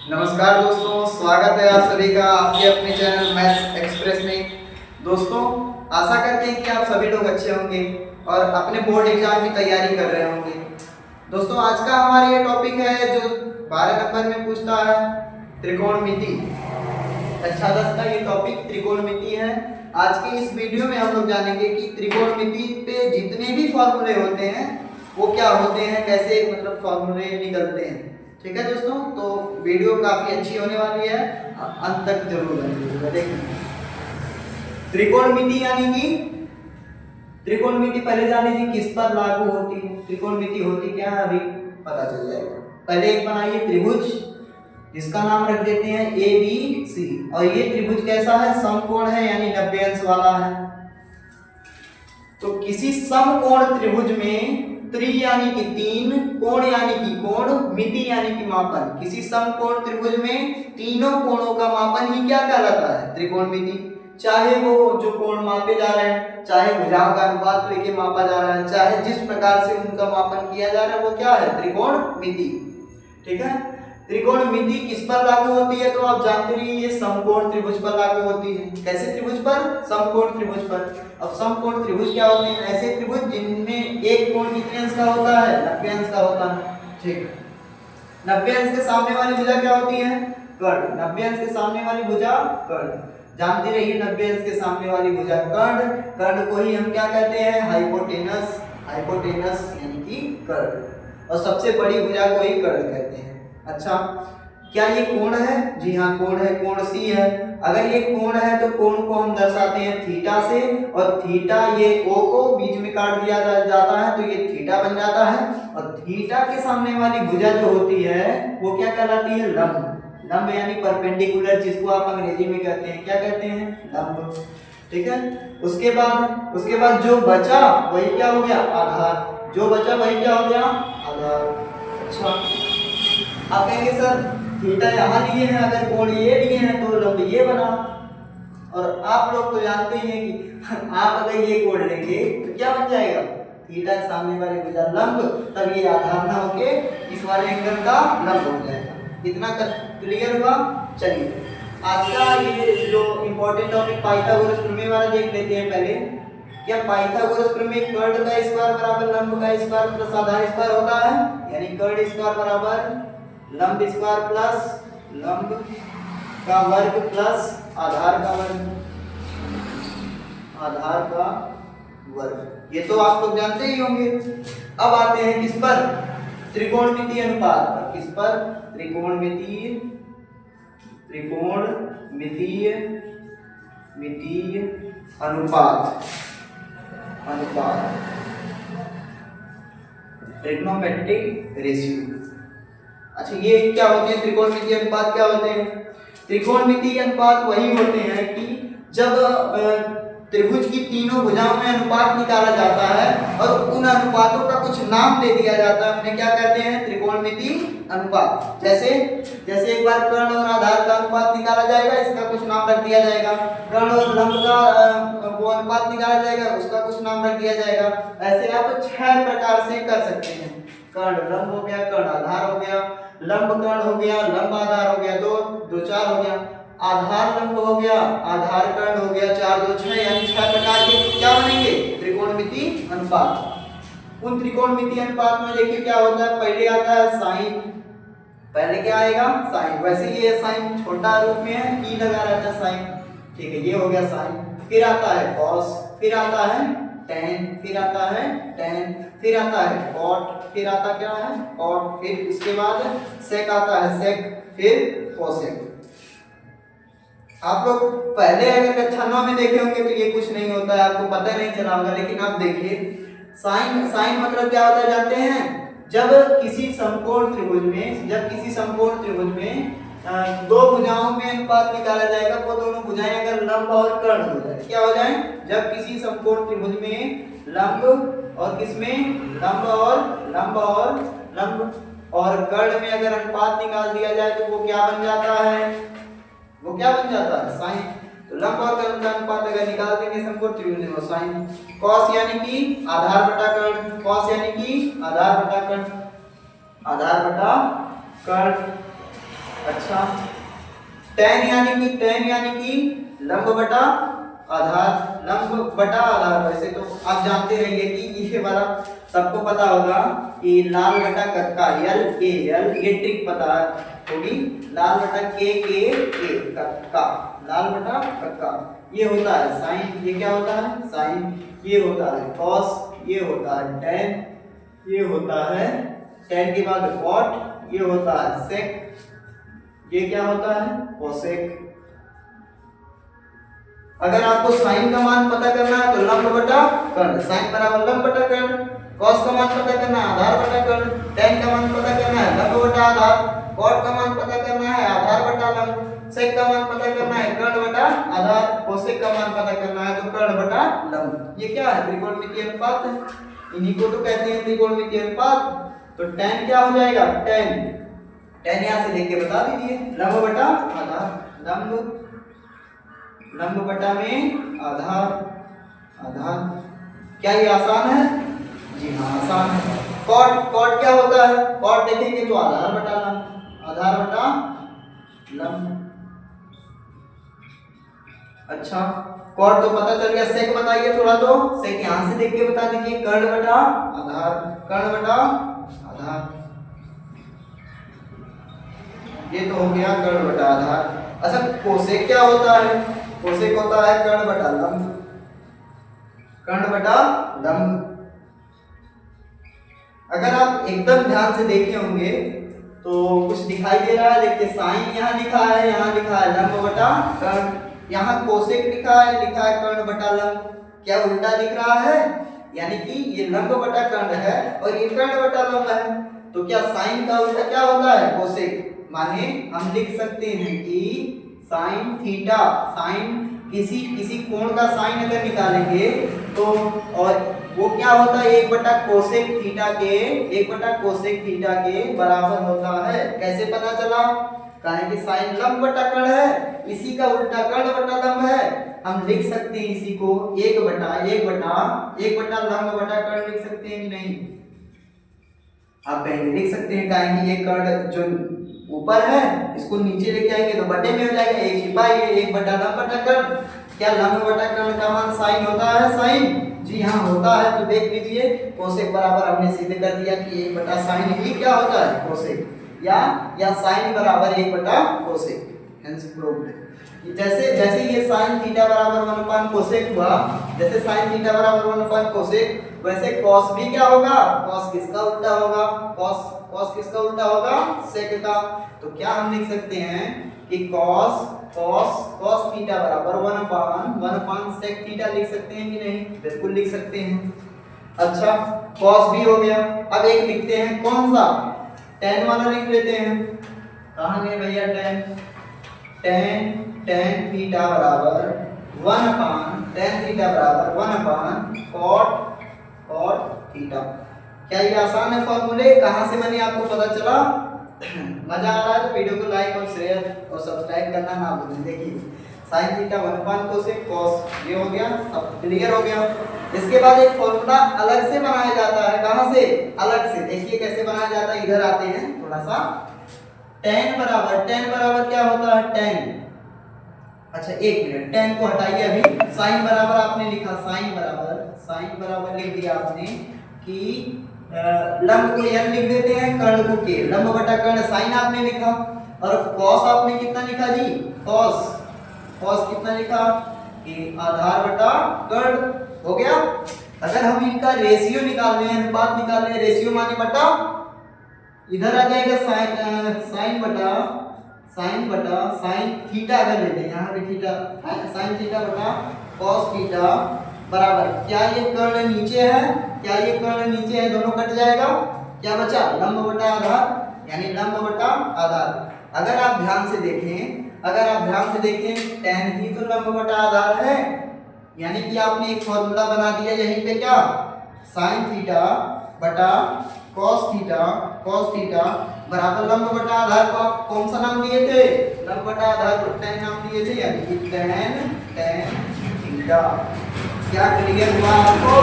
नमस्कार दोस्तों, स्वागत है आप सभी का आपके अपने चैनल मैथ्स एक्सप्रेस में। दोस्तों, आशा करते हैं कि आप सभी लोग अच्छे होंगे और अपने बोर्ड एग्जाम की तैयारी कर रहे होंगे। दोस्तों, आज का हमारा ये टॉपिक है जो 12 नंबर में पूछता है, त्रिकोणमिति। कक्षा 10 का ये टॉपिक त्रिकोणमिति है। आज के इस वीडियो में हम लोग जानेंगे कि त्रिकोणमिति पे जितने भी फॉर्मूले होते हैं वो क्या होते हैं, कैसे मतलब फॉर्मूले निकलते हैं। ठीक है दोस्तों, तो वीडियो काफी अच्छी होने वाली है, अंत तक जरूर देखिएगा। देखिए, त्रिकोणमिति यानी कि त्रिकोणमिति पहले जान लीजिए किस पर लागू होती है। त्रिकोणमिति होती क्या है अभी पता चल जाएगा। पहले एक बनाइए त्रिभुज, जिसका नाम रख देते हैं ABC, और ये त्रिभुज कैसा है, समकोण है यानी 90 अंश वाला है। तो किसी समकोण त्रिभुज में त्रि यानी कि 3, कोण यानी कि कोण, मिति यानी कि मापन, किसी समकोण त्रिभुज में तीनों कोणों का मापन ही क्या कहलाता है, त्रिकोणमिति। चाहे वो जो कोण मापे जा रहे हैं, चाहे भुजाओं का अनुपात लेके मापा जा रहा है, चाहे जिस प्रकार से उनका मापन किया जा रहा है वो क्या है, त्रिकोणमिति। ठीक है, त्रिकोणमिति किस पर लागू होती है, तो आप जानते रहिए ये समकोण त्रिभुज पर लागू होती है। कैसे त्रिभुज पर, समकोण त्रिभुज पर। अब समकोण त्रिभुज क्या होते हैं, ऐसे त्रिभुज जिनमें एक कोण कितने अंश का होता है, 90 अंश का होता है। ठीक, 90 अंश के सामने वाली भुजा क्या होती है, कर्ण। 90 अंश के सामने वाली भुजा कर्ण, जानते रहिए 90 अंश के सामने वाली भुजा कर्ण। कर्ण को ही हम क्या कहते हैं, हाइपोटेनस। हाइपोटेनस यानी कि कर्ण, और सबसे बड़ी भुजा को ही कर्ण कहते हैं। अच्छा, क्या ये कोण है, जी हाँ कोण है, कोण सी है। अगर ये कोण है तो कोण को हम दर्शाते हैं थीटा से, और थीटा ये O को बीच में काट दिया जाता है तो ये थीटा बन जाता है। और थीटा के सामने वाली भुजा जो होती है वो क्या कहलाती है, लंब। लंब यानी परपेंडिकुलर, जिसको आप अंग्रेजी में कहते हैं, क्या कहते हैं, लंब। ठीक है, उसके बाद जो बचा वही क्या हो गया, आधार। जो बचा वही क्या हो गया, आधार। अच्छा, आप कहेंगे सर थीटा यहाँ लिए हैं, अगर कोण ये लिए हैं तो लंब ये बना। और आप लोग तो जानते ही हैं कि आप अगर ये कोण लेंगे तो क्या बन जाएगा, थीटा के सामने वाले भुजा लंब, तब ये आधार ना होके इस वाले एंगल का लंब हो जाएगा। इतना क्लियर हुआ। चलिए, आज का ये जो इम्पोर्टेंट टॉपिक पाइथागोरस प्रमेय वाला देख लेते हैं पहले। क्या पाइथागोरस प्रमेय कर्ण का स्क्वायर बराबर लंब का स्क्वायर प्लस आधार स्क्वायर होता है, यानी कर्ण स्क्वायर बराबर लंब स्क्वायर प्लस लंब का वर्ग प्लस आधार का वर्ग, आधार का वर्ग। ये तो आप लोग जानते ही होंगे। अब आते हैं किस पर, त्रिकोणमितीय अनुपात पर। किस पर, त्रिकोणमितीय अनुपात। Trigonometric ratio. अच्छा, ये क्या होते हैं, त्रिकोणमितीय अनुपात क्या होते हैं। त्रिकोणमितीय अनुपात वही होते हैं कि जब त्रिभुज की तीनों भुजाओं में अनुपात निकाला जाता है और उन अनुपातों का कुछ नाम दे दिया जाता है, उन्हें क्या कहते हैं, त्रिकोणमितीय अनुपात। जैसे एक बार कर्ण और आधार का अनुपात निकाला जाएगा, इसका कुछ नाम रख दिया जाएगा। कर्ण और लंब का वो अनुपात निकाला जाएगा, उसका कुछ नाम रख दिया जाएगा। ऐसे आप 6 प्रकार से कर सकते हैं। कर्ण लंब हो गया, कर्ण आधार हो गया, लंब कर्ण हो गया, लंब आधार हो गया, 2 4 हो गया, आधार लंब हो गया, आधार कर्ण हो गया, 4 2 6, यानी 6 प्रकार के क्या बनेंगे, त्रिकोणमितीय अनुपात। उन त्रिकोणमितीय अनुपात में देखिए क्या होता है, पहले आता है साइन। पहले क्या आएगा, साइन। वैसे ये साइन छोटा रूप में है, ई लगा रहता है साइन। ठीक है, ये हो गया साइन। फिर आता है कॉस, फिर आता है टेन, फिर आता है टेन, फिर आता है कॉट, फिर आता क्या है, कॉट। फिर इसके बाद सेक आता है, सेक, फिर कोसेक। आप लोग पहले अगर कक्षा 9 में देखे होंगे तो ये कुछ नहीं होता है, आपको पता नहीं चला होगा। लेकिन आप देखिए, साइन मतलब क्या होता है जानते हैं, जब किसी समकोण त्रिभुज में दो भुजाओं में अनुपात निकाला जाएगा, वो दोनों भुजाएं अगर लंब और कर्ण हो जाए, क्या हो जाए, जब किसी समकोण त्रिभुज में लंब और किसमें, लंब और कर्ण में अगर अनुपात निकाल दिया जाए तो वो क्या बन जाता है, वो क्या बन जाता है, साइन। तो लंब और कर्ण का अनुपात अगर निकाल देंगे समकोण त्रिभुज में, वो साइन। कॉस यानी कि आधार बटा कर्ण, कॉस यानी कि आधार बटा कर्ण, आधार बटा कर्ण। अच्छा, अच्छा, tan यानी कि लंब बटा आधार, लंब बटा आधार। वैसे तो आप जानते रहेंगे कि ये वाला सबको पता होगा कि लाल बटा कक्का, यल के यल, ये ट्रिक पता होगी। लाल बटा के कक्का, लाल बटा कक्का, ये होता है साइन, ये क्या होता है साइन, ये होता है कॉस, ये होता है टेन, ये होता है टेन के बाद कॉट, ये होता है सेक, ये क्या होता है कोसेक। अगर आपको साइन का मान पता करना है तो लंब बटा कर्ण, साइन बराबर लंब बटा कर्ण। कॉस का मान पता करना है आधार बटा कर्ण। टेन का मान पता करना है लंब बटा आधार। कॉट का मान पता करना है आधार बटा लंब। सेक का मान पता करना है कर्ण बटा आधार। कोसेक का मान पता करना है तो कर्ण बटा लंब। ये क्या है त्रिकोणमितीय अनुपात है, इन्हीं को तो कहते हैं त्रिकोणमितीय अनुपात। तो टेन क्या हो जाएगा, टेन यहाँ से देख के बता दीजिए, लंब बटा आधार, लंब बटा में आधार, क्या ये आसान है? जी हाँ आसान है। कॉट क्या होता है, कॉट देखेंगे तो आधार बटा लंब। अच्छा, कॉट तो पता चल गया, सेक बताइए थोड़ा, तो सेक यहां से देख के बता दीजिए, कर्ण बटा आधार, ये तो हो गया कर्ण बटा आधार। अच्छा, कोसेक क्या होता है, कोसेक होता है कर्ण बटा लंब। अगर आप एकदम ध्यान से देखे होंगे तो कुछ दिखाई दे रहा है, देखिए साइन यहाँ लिखा है, यहाँ लिखा है लंब बटा कर्ण, यहाँ कोसेक लिखा है कर्ण बटा लंब। क्या उल्टा दिख रहा है, यानी कि ये लंब बटा कर्ण है और ये कर्ण बटा लंब है। तो क्या साइन का उल्टा क्या होता है, कोसेक। माने हम लिख सकते हैं कि साइन थीटा, साइन किसी कोण का साइन अगर निकालेंगे तो, और वो क्या होता है, एक बटा कोसेक थीटा के बराबर होता है। कैसे पता चला, कहें कि साइन लंब बटा कर्ण है, इसी का उल्टा कर्ण बटा लंब है। हम लिख सकते हैं इसी को एक बटा लंब बटा कर्ण लिख सकते हैं कि नहीं, आप कहेंगे लिख सकते हैं। कहें कि ये कर्ण जो ऊपर है इसको नीचे लेके आएंगे तो बटे में हो जाएगा, एक छिपा है, एक बटा लंब बटा कर्ण। क्या लंब बटा कर्ण का मान साइन होता है, साइन, जी हाँ होता है। तो देख लीजिए कोसेक बराबर हमने सीधे कर दिया कि एक बटा साइन ही क्या होता है, कोसेक, या साइन बराबर एक बटा कोसेक, हेंस प्रूव्ड। जैसे ये साइन थीटा बराबर 1 कोसेक हुआ, जैसे साइन थीटा बराबर 1 कोसेक, वैसे कॉस भी क्या होगा, कॉस किसका उल्टा होगा, कॉस किसका उल्टा होगा, सेक का। तो क्या हम लिख सकते हैं कि कॉस थीटा बराबर 1 सेक थीटा लिख सकते हैं कि नहीं, बिल्कुल लिख सकते हैं। अच्छा, कॉस भी हो गया। अब एक लिखते हैं कौन सा, टेन वाला लिख लेते हैं। कहाँ गए भैया टेन थीटा बराबर 1 कॉट थीटा। क्या ये आसान है फॉर्मूले, कहाँ से बने आपको पता चला? मजा आ रहा है तो वीडियो को लाइक और शेयर और सब्सक्राइब करना ना भूलें। देखिए साइन थीटा 1 कोसेक कॉस, ये हो गया, सब क्लियर हो गया। इसके बाद एक फॉर्मूला अलग से बनाया जाता है, कहाँ से, अलग से। देखिए कैसे बनाया जाता है, इधर आते हैं थोड़ा सा। टेन बराबर क्या होता है, टेन। अच्छा एक मिनट, टेन को हटाइए अभी। साइन बराबर आपने लिखा, साइन बराबर लिख दिया आपने कि लंब को n लिख देते हैं, कर्ण को k, लंब बटा कर्ण साइन आपने लिखा, और cos आपने कितना लिखा जी, cos कितना लिखा कि आधार बटा कर्ण, हो गया। अगर हम इनका रेशियो निकाल रहे हैं, अनुपात निकाल रहे हैं, रेशियो माने बटा, इधर आ जाएगा साइन थीटा अगर लेते हैं, यहाँ पे थीटा, साइन थीटा बटा cos थीटा बराबर, क्या ये कर्ण नीचे है, दोनों कट जाएगा, क्या बचा, लंब बटा आधार, यानी लंब बटा आधार। अगर आप ध्यान से देखें tan ही तो लंब बटा आधार है, यानी कि आपने एक फॉर्मूला बना दिया यहीं पे, क्या, साइन थीटा बटा cos थीटा बराबर लंब बटा आधार को आप कौन सा नाम दिए थे, लंब बटा आधार को tan नाम दिए थे, यानी कि tan थीटा। क्या क्लियर हुआ आपको?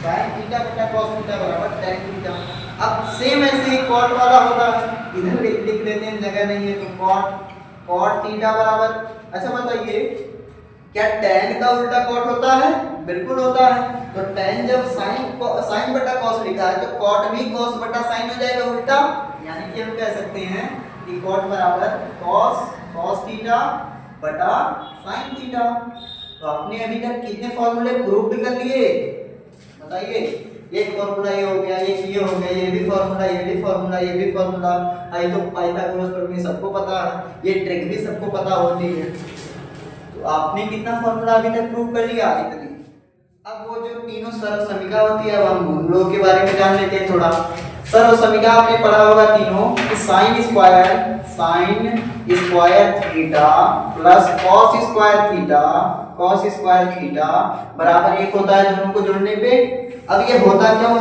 sin थीटा बटा cos थीटा बराबर tan थीटा। अब सेम ऐसे ही कॉट वाला होता है, इधर लिख देते हैं, जगह नहीं है तो कॉट थीटा बराबर, अच्छा बताइए क्या tan का उल्टा कॉट होता है? बिल्कुल होता है। तो tan जब sin बटा cos लिखा है तो cot भी cos बटा sin हो जाएगा उल्टा, यानी कि हम कह सकते हैं कि cot बराबर cos थीटा बटा sin थीटा। तो आपने अभी तक कितने फॉर्मूले प्रूव कर लिए बताइए? एक फॉर्मूला ये हो गया, एक ये हो गया, ये भी फॉर्मूला, ये भी फॉर्मूला, ये भी फॉर्मूला, आई तो पाइथागोरस प्रमेय सबको पता है, ये ट्रिक भी सबको पता होती है। तो आपने कितना फॉर्मूला अभी तक प्रूव कर लिया? इतनी। अब वो जो तीनों सर्वसमीका होती है, अब हम उन लोगों के बारे में जान लेते हैं थोड़ा। सर्वसमीका आपने पढ़ा होगा तीनों कि sin square theta plus cos square theta बराबर एक होता है दोनों को जोड़ने पे। अब ये होता क्यों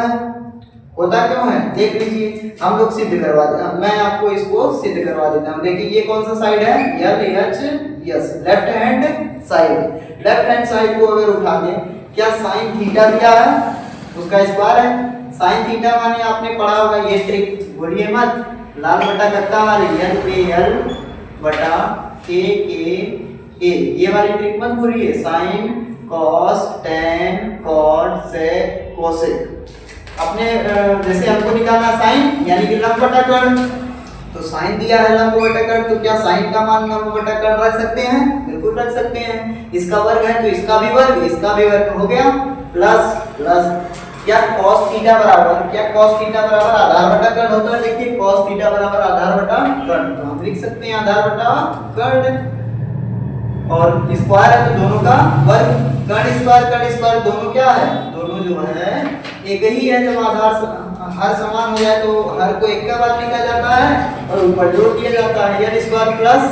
है देख लीजिए, हम लोग सिद्ध करवा देते, मैं आपको इसको सिद्ध करवा देता हूँ। देखिए ये कौन सा साइड है? LHS, left hand side. Left hand side को अगर उठा दें, क्या sin थीटा दिया है उसका स्क्वायर है। sin थीटा माने आपने पढ़ा होगा ये ट्रिक, भूलिए मत, लाल बटा कत्ता वाली LPL बटा KKA, ये वाली ट्रिक मत भूलिए। sin cos tan cot sec cosec, अपने जैसे हमको निकालना sin यानी कि लंब बटा कर्ण, तो sin दिया है लंब बटा कर्ण, तो क्या sin का मान लंब बटा कर्ण रख सकते हैं? बिल्कुल रख सकते हैं। इसका वर्ग है तो इसका भी वर्ग हो गया, प्लस क्या cos थीटा बराबर आधार बटा कर्ण होता है। देखिए cos थीटा बराबर आधार बटा कर्ण, तो हम लिख सकते हैं आधार बटा कर्ण, और स्क्वायर है तो दोनों का वर्ग, कर्ण स्क्वायर दोनों क्या है? दोनों जो है एक ही है। जब आधार हर समान हो जाए तो हर को एक का बाद लिखा जाता है और ऊपर जोड़ दिया जाता है, यानी स्क्वायर प्लस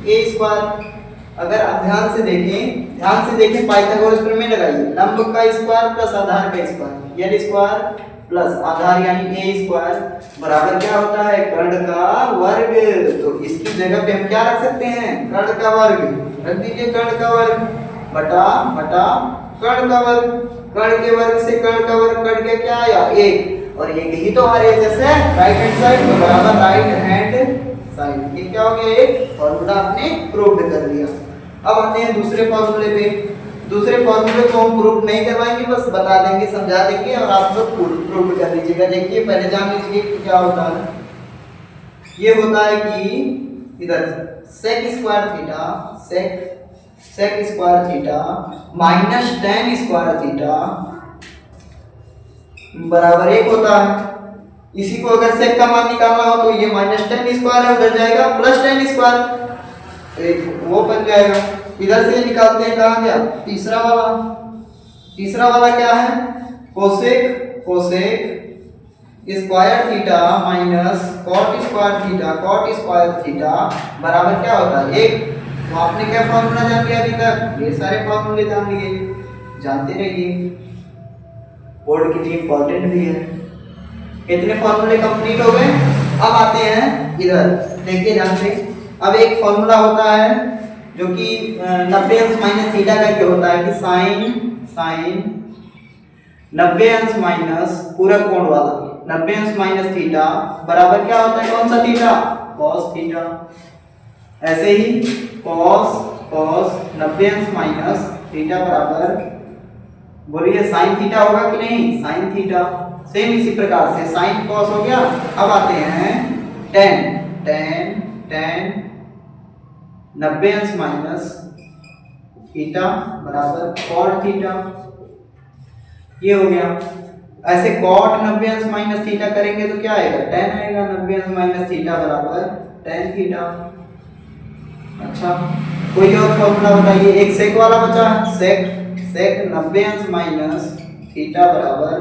ए स्क्वायर। अगर आप ध्यान से देखें पाइथागोरस प्रमेय लगाइए, लंब का स्क्वायर प्लस आधार का स्क्वायर, यानी स्क्वायर प्लस आधार यानी ए स्क्वायर बराबर क्या होता है? कर्ण का वर्ग। तो इसकी जगह पे हम क्या रख सकते हैं? कर्ण का वर्ग रख दीजिए, कर्ण का वर्ग बटा कर्ण का वर्ग, कर्ण के वर्ग से कर्ण का वर्ग कट के क्या आया? 1, और एक ही तो हमारे जैसे राइट हैंड साइड तो बराबर राइट हैंड साइड। ये क्या हो गया? एक फॉर्मूला आपने प्रूव कर लिया। अब आते हैं दूसरे फॉर्मूले पे। दूसरे फॉर्मूले को हम प्रूव नहीं करवाएंगे, बस बता देंगे, समझा देंगे और आप लोग प्रूव कर लीजिएगा। देखिए पहले जान लीजिए कि क्या होता है। ये होता है कि इधर sec square theta minus tan square theta बराबर 1 होता है। इसी को अगर sec का मान निकालना हो तो ये माइनस tan स्क्वायर है, उधर जाएगा प्लस tan स्क्वायर, तो एक वो बन जाएगा। इधर से निकालते हैं, कहाँ गया? तीसरा वाला क्या है? Cosec square theta minus cot square theta बराबर क्या होता है? 1। तो आपने क्या फॉर्मूला जान लिया अभी तक? ये सारे फॉर्मूले जान लिए, जानते रहिए, बोर्ड के लिए इंपॉर्टेंट भी है। कितने फॉर्मूले कंप्लीट हो गए? अब आते हैं इधर, देखिए ध्यान से। अब एक फॉर्मूला होता है जो कि 90 अंश माइनस थीटा करके होता है कि साइन 90 अंश माइनस पूरा कोण वाला 90 अंश माइनस थीटा बराबर क्या होता है? कौन सा थीटा? cos theta. ऐसे ही cos 90 अंश माइनस थीटा बराबर, बोलिए sin थीटा होगा कि नहीं? sin theta. सेम इसी प्रकार से sin cos हो गया। अब आते हैं tan 90 अंश माइनस थीटा बराबर cot थीटा, ये हो गया। ऐसे cot 90 अंश माइनस थीटा करेंगे तो क्या आएगा? tan आएगा। 90 अंश माइनस थीटा बराबर tan थीटा। अच्छा, कोई और फॉर्मूला बताइए। एक सेक वाला बचा, सेक 90 अंश माइनस थीटा बराबर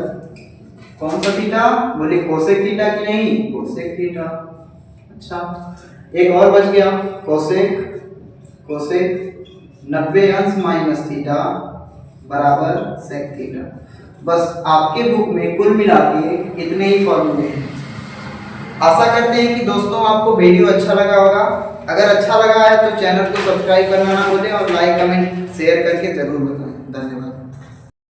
कौन सा थीटा? बोले कोसेक थीटा कि नहीं? Cosec theta. अच्छा, एक और बच गया, कोसेक 90 अंश माइनस थीटा बराबर सेक थीटा। बस आपके बुक में कुल मिला के इतने ही फॉर्मूले हैं। आशा करते हैं कि दोस्तों आपको वीडियो अच्छा लगा होगा। अगर अच्छा लगा है तो चैनल को सब्सक्राइब करना ना भूलें और लाइक कमेंट शेयर करके जरूर बताएं।